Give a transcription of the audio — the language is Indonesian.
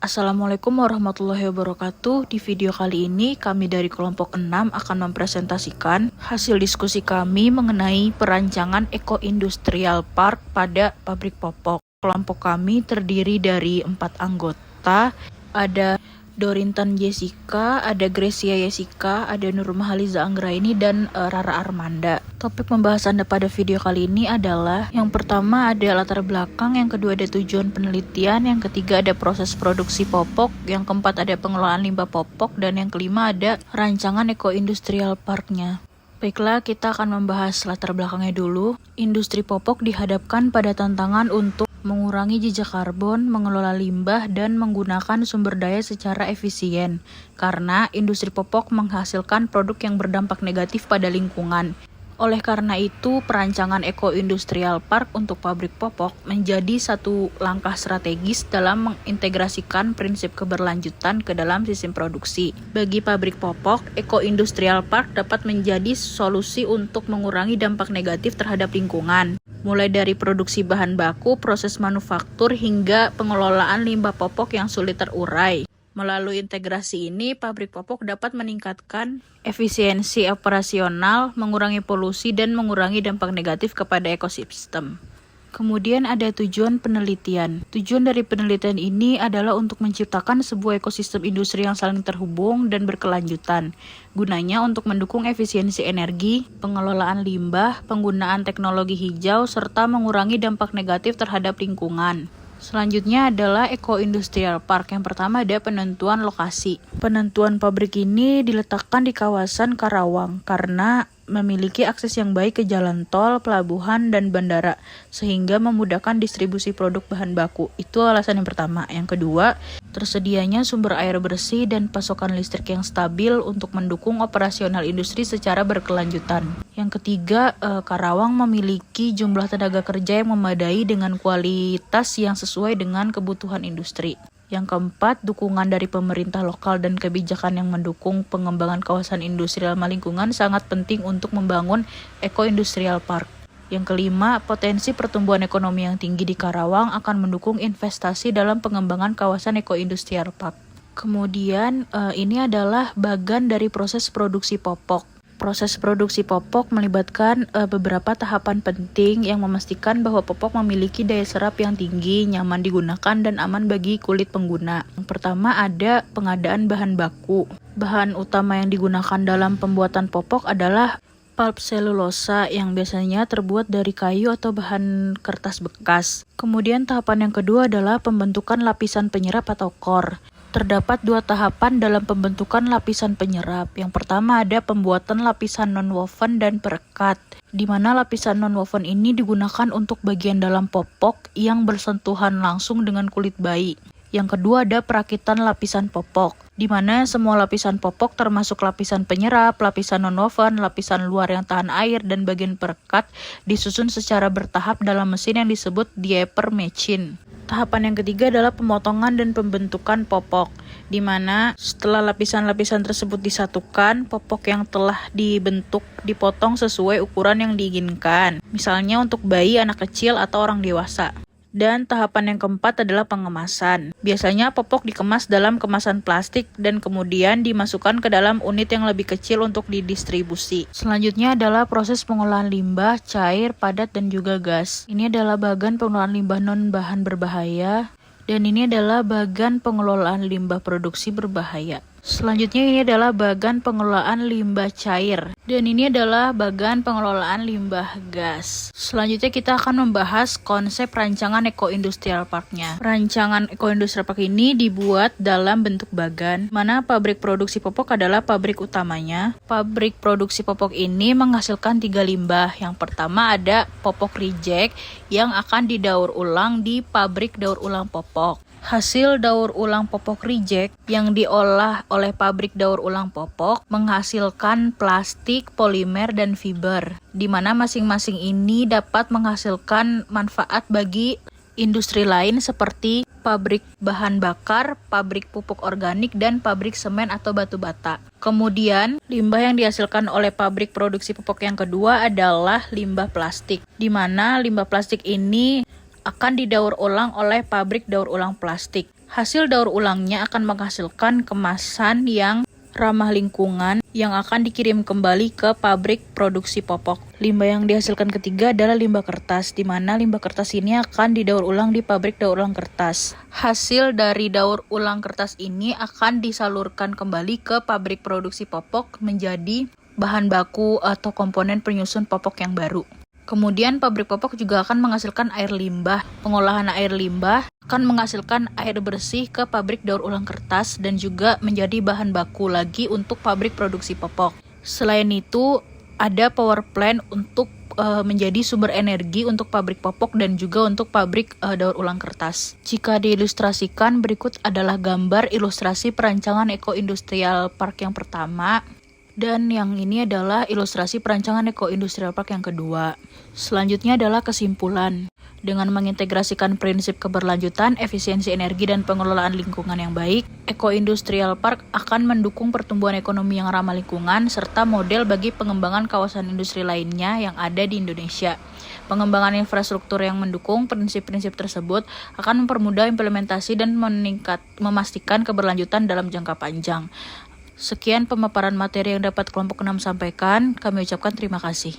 Assalamualaikum warahmatullahi wabarakatuh. Di video kali ini kami dari kelompok 6 akan mempresentasikan hasil diskusi kami mengenai perancangan Eco-Industrial Park pada pabrik popok. Kelompok kami terdiri dari 4 anggota, ada Dorintan Jessica, ada Gracia Jessica, ada Nurmahaliza Anggraini, dan Rara Armanda. Topik pembahasan pada video kali ini adalah yang pertama ada latar belakang, yang kedua ada tujuan penelitian, yang ketiga ada proses produksi popok, yang keempat ada pengelolaan limbah popok, dan yang kelima ada rancangan Eco-Industrial Park-nya. Baiklah, kita akan membahas latar belakangnya dulu. Industri popok dihadapkan pada tantangan untuk mengurangi jejak karbon, mengelola limbah, dan menggunakan sumber daya secara efisien. Karena industri popok menghasilkan produk yang berdampak negatif pada lingkungan. Oleh karena itu, perancangan Eco-Industrial Park untuk pabrik popok menjadi satu langkah strategis dalam mengintegrasikan prinsip keberlanjutan ke dalam sistem produksi. Bagi pabrik popok, Eco-Industrial Park dapat menjadi solusi untuk mengurangi dampak negatif terhadap lingkungan. Mulai dari produksi bahan baku, proses manufaktur, hingga pengelolaan limbah popok yang sulit terurai. Melalui integrasi ini, pabrik popok dapat meningkatkan efisiensi operasional, mengurangi polusi, dan mengurangi dampak negatif kepada ekosistem. Kemudian ada tujuan penelitian. Tujuan dari penelitian ini adalah untuk menciptakan sebuah ekosistem industri yang saling terhubung dan berkelanjutan. Gunanya untuk mendukung efisiensi energi, pengelolaan limbah, penggunaan teknologi hijau, serta mengurangi dampak negatif terhadap lingkungan. Selanjutnya adalah Eco-Industrial Park. Yang pertama ada penentuan lokasi. Penentuan pabrik ini diletakkan di kawasan Karawang karena memiliki akses yang baik ke jalan tol, pelabuhan, dan bandara, sehingga memudahkan distribusi produk bahan baku. Itu alasan yang pertama. Yang kedua, tersedianya sumber air bersih dan pasokan listrik yang stabil untuk mendukung operasional industri secara berkelanjutan. Yang ketiga, Karawang memiliki jumlah tenaga kerja yang memadai dengan kualitas yang sesuai dengan kebutuhan industri. Yang keempat, dukungan dari pemerintah lokal dan kebijakan yang mendukung pengembangan kawasan industri ramah lingkungan sangat penting untuk membangun Eco-Industrial Park. Yang kelima, potensi pertumbuhan ekonomi yang tinggi di Karawang akan mendukung investasi dalam pengembangan kawasan Eco-Industrial Park. Kemudian, ini adalah bagian dari proses produksi popok. Proses produksi popok melibatkan beberapa tahapan penting yang memastikan bahwa popok memiliki daya serap yang tinggi, nyaman digunakan, dan aman bagi kulit pengguna. Yang pertama ada pengadaan bahan baku. Bahan utama yang digunakan dalam pembuatan popok adalah pulp selulosa yang biasanya terbuat dari kayu atau bahan kertas bekas. Kemudian tahapan yang kedua adalah pembentukan lapisan penyerap atau core. Terdapat 2 tahapan dalam pembentukan lapisan penyerap. Yang pertama ada pembuatan lapisan non-woven dan perekat, di mana lapisan non-woven ini digunakan untuk bagian dalam popok yang bersentuhan langsung dengan kulit bayi. Yang kedua ada perakitan lapisan popok, di mana semua lapisan popok termasuk lapisan penyerap, lapisan non-woven, lapisan luar yang tahan air, dan bagian perekat disusun secara bertahap dalam mesin yang disebut diaper machine. Tahapan yang ketiga adalah pemotongan dan pembentukan popok, di mana setelah lapisan-lapisan tersebut disatukan, popok yang telah dibentuk dipotong sesuai ukuran yang diinginkan, misalnya untuk bayi, anak kecil, atau orang dewasa. Dan tahapan yang keempat adalah pengemasan. Biasanya popok dikemas dalam kemasan plastik dan kemudian dimasukkan ke dalam unit yang lebih kecil untuk didistribusi. Selanjutnya adalah proses pengolahan limbah, cair, padat, dan juga gas. Ini adalah bagian pengelolaan limbah non-bahan berbahaya, dan ini adalah bagian pengelolaan limbah produksi berbahaya. Selanjutnya ini adalah bagian pengelolaan limbah cair, dan ini adalah bagian pengelolaan limbah gas. Selanjutnya kita akan membahas konsep rancangan Eco-Industrial Park-nya. Rancangan Eco-Industrial Park ini dibuat dalam bentuk bagan, mana pabrik produksi popok adalah pabrik utamanya. Pabrik produksi popok ini menghasilkan 3 limbah. Yang pertama ada popok reject yang akan didaur ulang di pabrik daur ulang popok. Hasil daur ulang popok reject yang diolah oleh pabrik daur ulang popok menghasilkan plastik, polimer, dan fiber, di mana masing-masing ini dapat menghasilkan manfaat bagi industri lain seperti pabrik bahan bakar, pabrik pupuk organik, dan pabrik semen atau batu bata. Kemudian, limbah yang dihasilkan oleh pabrik produksi pupuk yang kedua adalah limbah plastik, di mana limbah plastik ini akan didaur ulang oleh pabrik daur ulang plastik. Hasil daur ulangnya akan menghasilkan kemasan yang ramah lingkungan yang akan dikirim kembali ke pabrik produksi popok. Limbah yang dihasilkan ketiga adalah limbah kertas, di mana limbah kertas ini akan didaur ulang di pabrik daur ulang kertas. Hasil dari daur ulang kertas ini akan disalurkan kembali ke pabrik produksi popok menjadi bahan baku atau komponen penyusun popok yang baru. Kemudian pabrik popok juga akan menghasilkan air limbah. Pengolahan air limbah akan menghasilkan air bersih ke pabrik daur ulang kertas dan juga menjadi bahan baku lagi untuk pabrik produksi popok. Selain itu, ada power plant untuk menjadi sumber energi untuk pabrik popok dan juga untuk pabrik daur ulang kertas. Jika diilustrasikan, berikut adalah gambar ilustrasi perancangan Eco-Industrial Park yang pertama. Dan yang ini adalah ilustrasi perancangan Eco-Industrial Park yang kedua. Selanjutnya adalah kesimpulan. Dengan mengintegrasikan prinsip keberlanjutan, efisiensi energi, dan pengelolaan lingkungan yang baik, Eco-Industrial Park akan mendukung pertumbuhan ekonomi yang ramah lingkungan, serta model bagi pengembangan kawasan industri lainnya yang ada di Indonesia. Pengembangan infrastruktur yang mendukung prinsip-prinsip tersebut akan mempermudah implementasi dan memastikan keberlanjutan dalam jangka panjang. Sekian pemaparan materi yang dapat kelompok 6 sampaikan. Kami ucapkan terima kasih.